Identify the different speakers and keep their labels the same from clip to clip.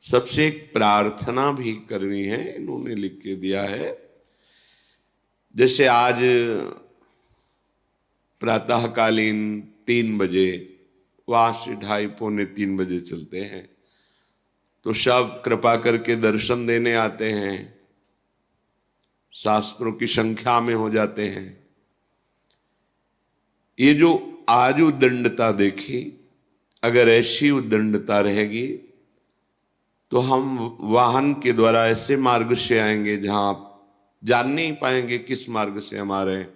Speaker 1: सबसे एक प्रार्थना भी करनी है, इन्होंने लिख के दिया है। जैसे आज प्रातःकालीन 3 बजे, वहां से 2:30-3 बजे चलते हैं, तो सब कृपा करके दर्शन देने आते हैं, शास्त्रों की संख्या में हो जाते हैं। ये जो आज उद्दंडता देखी, अगर ऐसी उद्दंडता रहेगी तो हम वाहन के द्वारा ऐसे मार्ग से आएंगे जहां आप जान नहीं पाएंगे किस मार्ग से हम आ रहे हैं।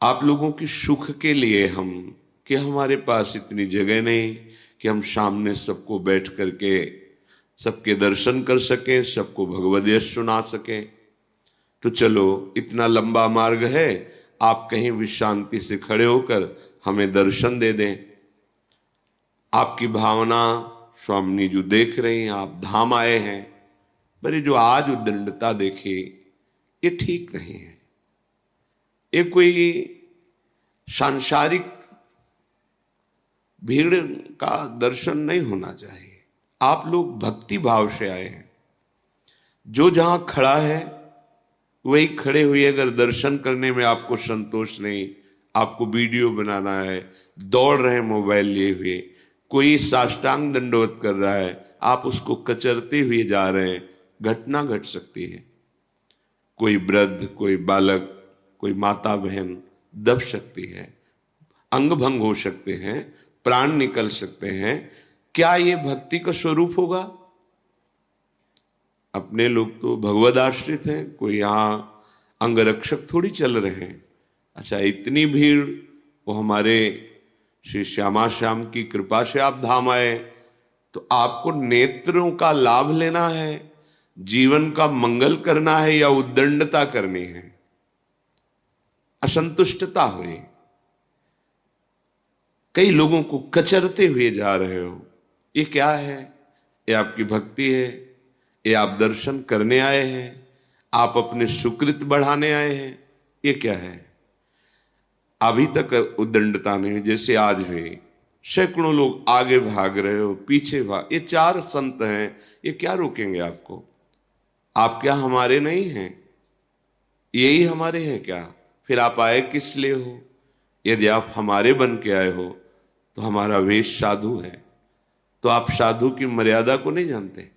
Speaker 1: आप लोगों की सुख के लिए हम, कि हमारे पास इतनी जगह नहीं कि हम सामने सबको बैठ करके सबके दर्शन कर सकें, सबको भगवद यश सुना सकें। तो चलो, इतना लंबा मार्ग है, आप कहीं भी शांति से खड़े होकर हमें दर्शन दे दें। आपकी भावना स्वामी जी देख रही हैं, आप धाम आए हैं, पर ये जो आज उद्दंडता देखी, ये ठीक नहीं है। ये कोई सांसारिक भीड़ का दर्शन नहीं होना चाहिए। आप लोग भक्ति भाव से आए हैं, जो जहां खड़ा है वही खड़े हुए। अगर दर्शन करने में आपको संतोष नहीं, आपको वीडियो बनाना है, दौड़ रहे मोबाइल लिए हुए, कोई साष्टांग दंडवत कर रहा है, आप उसको कचरते हुए जा रहे हैं, घटना घट सकती है। कोई वृद्ध, कोई बालक, कोई माता बहन दब सकती है, अंग भंग हो सकते हैं, प्राण निकल सकते हैं। क्या ये भक्ति का स्वरूप होगा? अपने लोग तो भगवद आश्रित हैं, कोई यहां अंगरक्षक थोड़ी चल रहे हैं। अच्छा, इतनी भीड़, वो हमारे श्री श्यामा श्याम की कृपा से आप धाम आए, तो आपको नेत्रों का लाभ लेना है, जीवन का मंगल करना है, या उद्दंडता करनी है, असंतुष्टता हुई। कई लोगों को कचरते हुए जा रहे हो, ये क्या है? ये आपकी भक्ति है? ये आप दर्शन करने आए हैं? आप अपने सुकृत बढ़ाने आए हैं? ये क्या है? अभी तक उद्दंडता नहीं हुई, जैसे आज हुई। सैकड़ों लोग आगे भाग रहे हो, पीछे भाग, ये 4 संत हैं, ये क्या रोकेंगे आपको? आप क्या हमारे नहीं हैं? यही हमारे हैं क्या? फिर आप आए किस लिए हो? यदि आप हमारे बन के आए हो तो हमारा वेश साधु है, तो आप साधु की मर्यादा को नहीं जानते।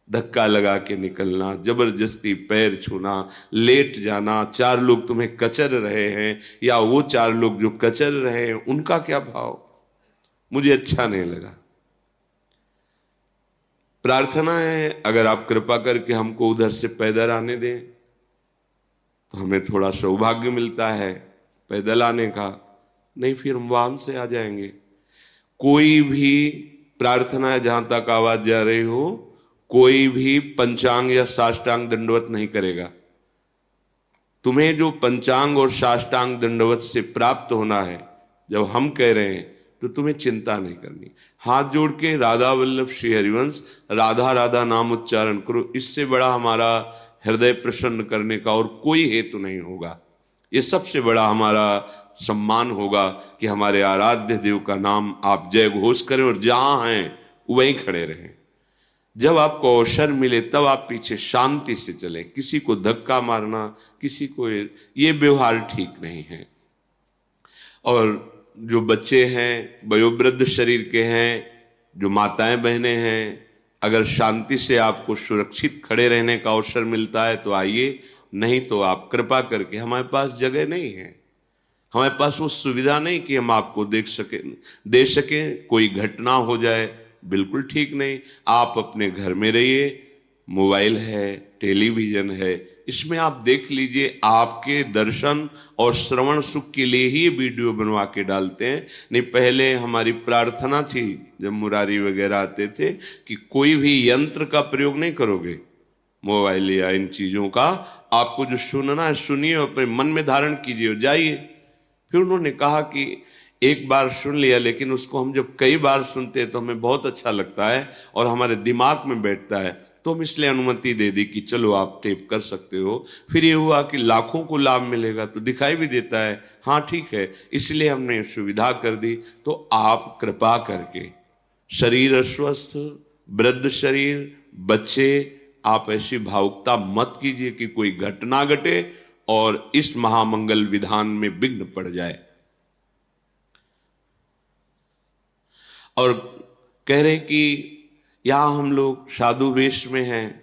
Speaker 1: धक्का लगा के निकलना, जबरदस्ती पैर छूना, लेट जाना, 4 लोग तुम्हें कचर रहे हैं, या वो 4 लोग जो कचर रहे हैं उनका क्या भाव, मुझे अच्छा नहीं लगा। प्रार्थना है, अगर आप कृपा करके हमको उधर से पैदल आने दें तो हमें थोड़ा सौभाग्य मिलता है पैदल आने का, नहीं फिर हम वाहन से आ जाएंगे। कोई भी प्रार्थना है, जहां तक आवाज जा रही हो, कोई भी पंचांग या साष्टांग दंडवत नहीं करेगा। तुम्हें जो पंचांग और साष्टांग दंडवत से प्राप्त होना है, जब हम कह रहे हैं तो तुम्हें चिंता नहीं करनी। हाथ जोड़ के राधा वल्लभ श्री हरिवंश, राधा राधा नाम उच्चारण करो। इससे बड़ा हमारा हृदय प्रसन्न करने का और कोई हेतु नहीं होगा। ये सबसे बड़ा हमारा सम्मान होगा कि हमारे आराध्य देव का नाम आप जय घोष करें और जहां हैं वहीं खड़े रहें। जब आपको अवसर मिले तब आप पीछे शांति से चलें। किसी को धक्का मारना, किसी को, ये व्यवहार ठीक नहीं है। और जो बच्चे हैं, वयोवृद्ध शरीर के हैं, जो माताएं बहनें हैं, अगर शांति से आपको सुरक्षित खड़े रहने का अवसर मिलता है तो आइए, नहीं तो आप कृपा करके, हमारे पास जगह नहीं है, हमारे पास वो सुविधा नहीं कि हम आपको दे सकें। कोई घटना हो जाए, बिल्कुल ठीक नहीं। आप अपने घर में रहिए, मोबाइल है, टेलीविजन है, इसमें आप देख लीजिए। आपके दर्शन और श्रवण सुख के लिए ही वीडियो बनवा के डालते हैं। नहीं, पहले हमारी प्रार्थना थी जब मुरारी वगैरह आते थे कि कोई भी यंत्र का प्रयोग नहीं करोगे, मोबाइल या इन चीजों का। आपको जो सुनना है सुनिए, अपने मन में धारण कीजिए, जाइए। फिर उन्होंने कहा कि एक बार सुन लिया, लेकिन उसको हम जब कई बार सुनते हैं तो हमें बहुत अच्छा लगता है और हमारे दिमाग में बैठता है, तो हम इसलिए अनुमति दे दी कि चलो आप टेप कर सकते हो। फिर ये हुआ कि लाखों को लाभ मिलेगा, तो दिखाई भी देता है, हाँ ठीक है, इसलिए हमने सुविधा कर दी। तो आप कृपा करके, शरीर अस्वस्थ, वृद्ध शरीर, बच्चे, आप ऐसी भावुकता मत कीजिए कि कोई घटना घटे और इस महामंगल विधान में विघ्न पड़ जाए। और कह रहे कि यहां हम लोग साधु वेश में हैं,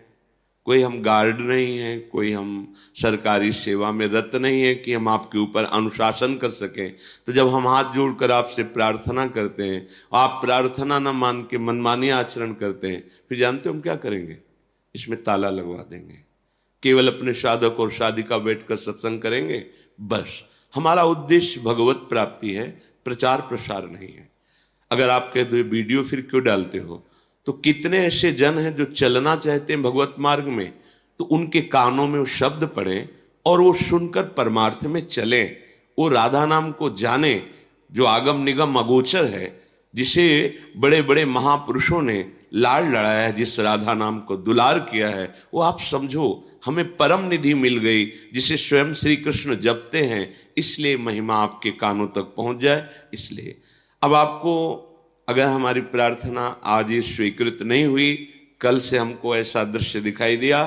Speaker 1: कोई हम गार्ड नहीं है, कोई हम सरकारी सेवा में रत नहीं है कि हम आपके ऊपर अनुशासन कर सकें। तो जब हम हाथ जोड़कर आपसे प्रार्थना करते हैं, आप प्रार्थना न मान के मनमानी आचरण करते हैं, फिर जानते हो हम क्या करेंगे? इसमें ताला लगवा देंगे। केवल अपने साधक और साधिका बैठकर सत्संग करेंगे, बस। हमारा उद्देश्य भगवत प्राप्ति है, प्रचार प्रसार नहीं है। अगर आप कहते हो वीडियो फिर क्यों डालते हो, तो कितने ऐसे जन हैं जो चलना चाहते हैं भगवत मार्ग में, तो उनके कानों में वो शब्द पड़े और वो सुनकर परमार्थ में चलें, वो राधा नाम को जाने जो आगम निगम अगोचर है, जिसे बड़े बड़े महापुरुषों ने लाड़ लड़ाया है, जिस राधा नाम को दुलार किया है, वो आप समझो हमें परम निधि मिल गई, जिसे स्वयं श्री कृष्ण जपते हैं, इसलिए महिमा आपके कानों तक पहुंच जाए। इसलिए अब आपको अगर हमारी प्रार्थना आज ये स्वीकृत नहीं हुई, कल से हमको ऐसा दृश्य दिखाई दिया,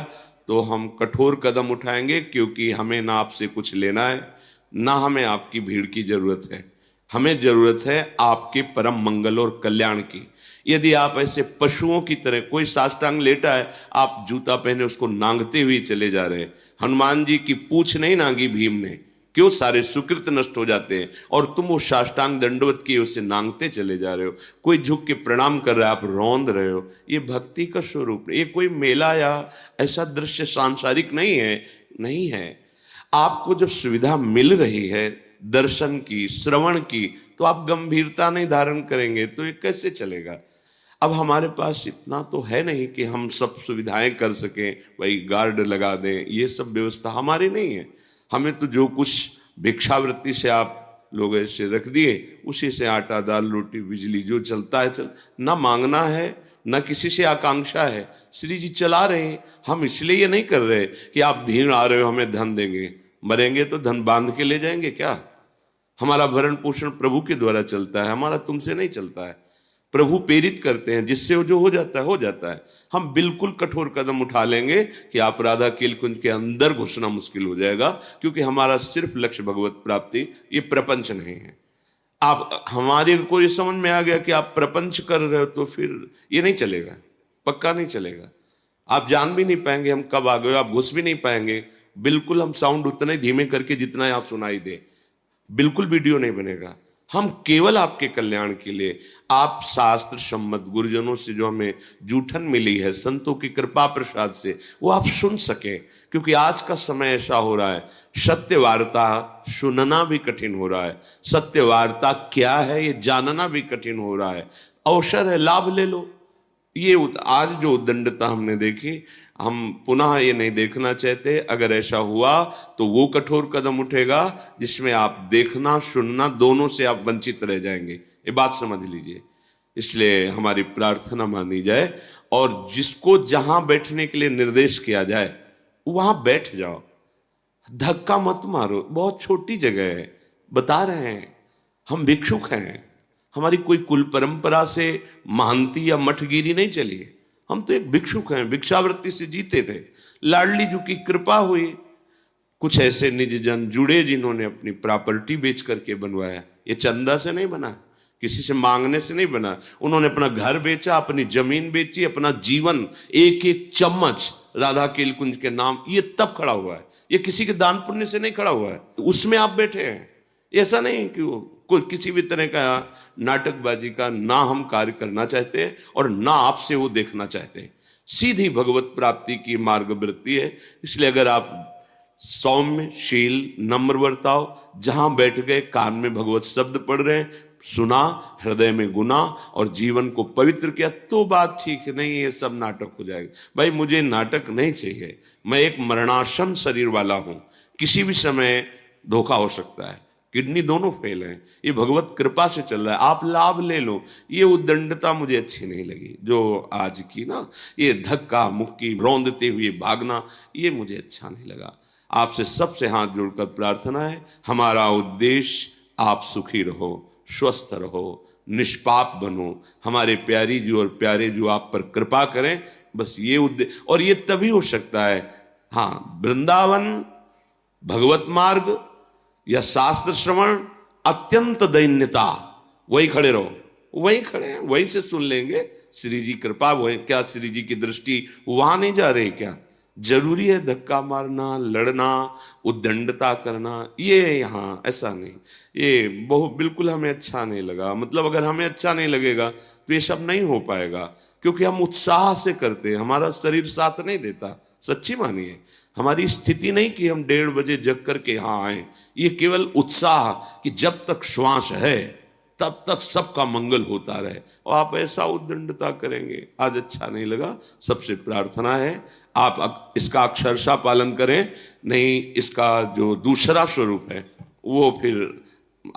Speaker 1: तो हम कठोर कदम उठाएंगे, क्योंकि हमें ना आपसे कुछ लेना है, ना हमें आपकी भीड़ की जरूरत है। हमें जरूरत है आपके परम मंगल और कल्याण की। यदि आप ऐसे पशुओं की तरह, कोई साष्टांग लेटा है, आप जूता पहने उसको नांगते हुए चले जा रहे हैं। हनुमान जी की पूछ नहीं नांगी भीम ने, क्यों? सारे सुकृत नष्ट हो जाते हैं, और तुम वो साष्टांग दंडवत किए उसे नांगते चले जा रहे हो। कोई झुक के प्रणाम कर रहा है, आप रौंद रहे हो। ये भक्ति का स्वरूप, ये कोई मेला या ऐसा दृश्य सांसारिक नहीं है। आपको जब सुविधा मिल रही है दर्शन की, श्रवण की, तो आप गंभीरता नहीं धारण करेंगे तो ये कैसे चलेगा? अब हमारे पास इतना तो है नहीं कि हम सब सुविधाएं कर सकें, भाई गार्ड लगा दें, ये सब व्यवस्था हमारी नहीं है। हमें तो जो कुछ भिक्षावृत्ति से आप लोग ऐसे रख दिए, उसी से आटा दाल रोटी बिजली जो चलता है चल, ना मांगना है ना किसी से आकांक्षा है। श्री जी चला रहे हैं, हम इसलिए ये नहीं कर रहे कि आप भीड़ आ रहे हो हमें धन देंगे। मरेंगे तो धन बांध के ले जाएंगे क्या? हमारा भरण पोषण प्रभु के द्वारा चलता है, हमारा तुमसे नहीं चलता है। प्रभु प्रेरित करते हैं, जिससे जो हो जाता है। हम बिल्कुल कठोर कदम उठा लेंगे कि आप राधा केलकुंज के अंदर घुसना मुश्किल हो जाएगा, क्योंकि हमारा सिर्फ लक्ष्य भगवत प्राप्ति, ये प्रपंच नहीं है। आप हमारे को ये समझ में आ गया कि आप प्रपंच कर रहे हो, तो फिर ये नहीं चलेगा, पक्का नहीं चलेगा। आप जान भी नहीं पाएंगे हम कब आ गए, आप घुस भी नहीं पाएंगे। बिल्कुल हम साउंड उतना ही धीमे करके जितना आप सुनाई दे, बिल्कुल वीडियो नहीं बनेगा। हम केवल आपके कल्याण के लिए, आप शास्त्र सम्मत गुरुजनों से जो हमें जूठन मिली है, संतों की कृपा प्रसाद से, वो आप सुन सके। क्योंकि आज का समय ऐसा हो रहा है, सत्य वार्ता सुनना भी कठिन हो रहा है, सत्य वार्ता क्या है ये जानना भी कठिन हो रहा है। अवसर है, लाभ ले लो। ये आज जो उद्दंडता हमने देखी, हम पुनः ये नहीं देखना चाहते। अगर ऐसा हुआ तो वो कठोर कदम उठेगा जिसमें आप देखना सुनना दोनों से आप वंचित रह जाएंगे, ये बात समझ लीजिए। इसलिए हमारी प्रार्थना मानी जाए, और जिसको जहां बैठने के लिए निर्देश किया जाए वहां बैठ जाओ, धक्का मत मारो। बहुत छोटी जगह है, बता रहे हैं, हम भिक्षुक हैं, हमारी कोई कुल परंपरा से महंती या मठगिरी नहीं चली है। हम तो एक भिक्षुक हैं, भिक्षावृत्ति से जीते थे। लाडली जी की कृपा हुई, कुछ ऐसे निज जन जुड़े जिन्होंने अपनी प्रॉपर्टी बेच करके बनवाया। ये चंदा से नहीं बना, किसी से मांगने से नहीं बना। उन्होंने अपना घर बेचा, अपनी जमीन बेची, अपना जीवन, एक एक चम्मच राधा केलकुंज के नाम, ये तब खड़ा हुआ है। ये किसी के दान पुण्य से नहीं खड़ा हुआ है, उसमें आप बैठे हैं। ऐसा नहीं कि वो कोई किसी भी तरह का नाटकबाजी का ना हम कार्य करना चाहते और ना आपसे वो देखना चाहते। सीधी भगवत प्राप्ति की मार्गवृत्ति है। इसलिए अगर आप सौम्य शील नम्र बर्ताव, जहां बैठ गए कान में भगवत शब्द पढ़ रहे हैं, सुना, हृदय में गुना और जीवन को पवित्र किया, तो बात ठीक है। नहीं ये सब नाटक हो जाएगा। भाई मुझे नाटक नहीं चाहिए, मैं एक मरणासन शरीर वाला हूं, किसी भी समय धोखा हो सकता है, किडनी दोनों फेल हैं, ये भगवत कृपा से चल रहा है, आप लाभ ले लो। ये उद्दंडता मुझे अच्छी नहीं लगी जो आज की ना, ये धक्का मुक्की रौंदते हुए भागना, ये मुझे अच्छा नहीं लगा। आपसे सबसे हाथ जोड़कर प्रार्थना है, हमारा उद्देश्य आप सुखी रहो, स्वस्थ रहो, निष्पाप बनो, हमारे प्यारी जी और प्यारे जो आप पर कृपा करें, बस ये उद्देश्य। और ये तभी हो सकता है, हाँ, वृंदावन, भगवत मार्ग या शास्त्र श्रवण, अत्यंत दैन्यता, वही खड़े रहो, वही खड़े हैं, वहीं से सुन लेंगे। श्री जी कृपा, वही क्या श्री जी की दृष्टि वहां नहीं जा रही क्या? जरूरी है धक्का मारना, लड़ना, उद्दंडता करना? ये यहाँ ऐसा नहीं, ये बहुत बिल्कुल हमें अच्छा नहीं लगा। मतलब अगर हमें अच्छा नहीं लगेगा तो ये सब नहीं हो पाएगा, क्योंकि हम उत्साह से करते हैं, हमारा शरीर साथ नहीं देता। सच्ची मानिए, हमारी स्थिति नहीं कि हम 1:30 बजे जग करके यहाँ आए, ये केवल उत्साह कि जब तक श्वास है तब तक सबका मंगल होता रहे। और आप ऐसा उद्दंडता करेंगे, आज अच्छा नहीं लगा। सबसे प्रार्थना है आप इसका अक्षरशः पालन करें, नहीं इसका जो दूसरा स्वरूप है वो फिर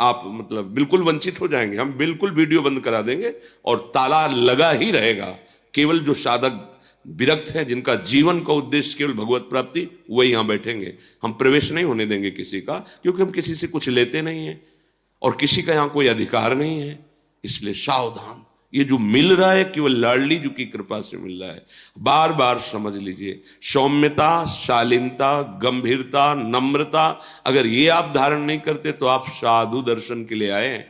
Speaker 1: आप मतलब बिल्कुल वंचित हो जाएंगे। हम बिल्कुल वीडियो बंद करा देंगे और ताला लगा ही रहेगा। केवल जो साधक विरक्त हैं, जिनका जीवन का उद्देश्य केवल भगवत प्राप्ति, वही यहां बैठेंगे। हम प्रवेश नहीं होने देंगे किसी का, क्योंकि हम किसी से कुछ लेते नहीं हैं और किसी का यहां कोई अधिकार नहीं है। इसलिए सावधान, ये जो मिल रहा है केवल लाडली जी की कृपा से मिल रहा है। बार बार समझ लीजिए, सौम्यता, शालीनता, गंभीरता, नम्रता, अगर ये आप धारण नहीं करते तो आप साधु दर्शन के लिए आए,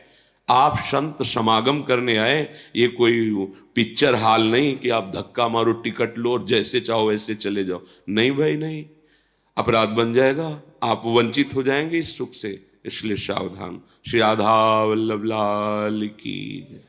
Speaker 1: आप संत समागम करने आए। ये कोई पिक्चर हॉल नहीं कि आप धक्का मारो, टिकट लो और जैसे चाहो वैसे चले जाओ। नहीं भाई नहीं, अपराध बन जाएगा, आप वंचित हो जाएंगे इस सुख से। इसलिए सावधान। श्री राधा वल्लभ लाल की जय।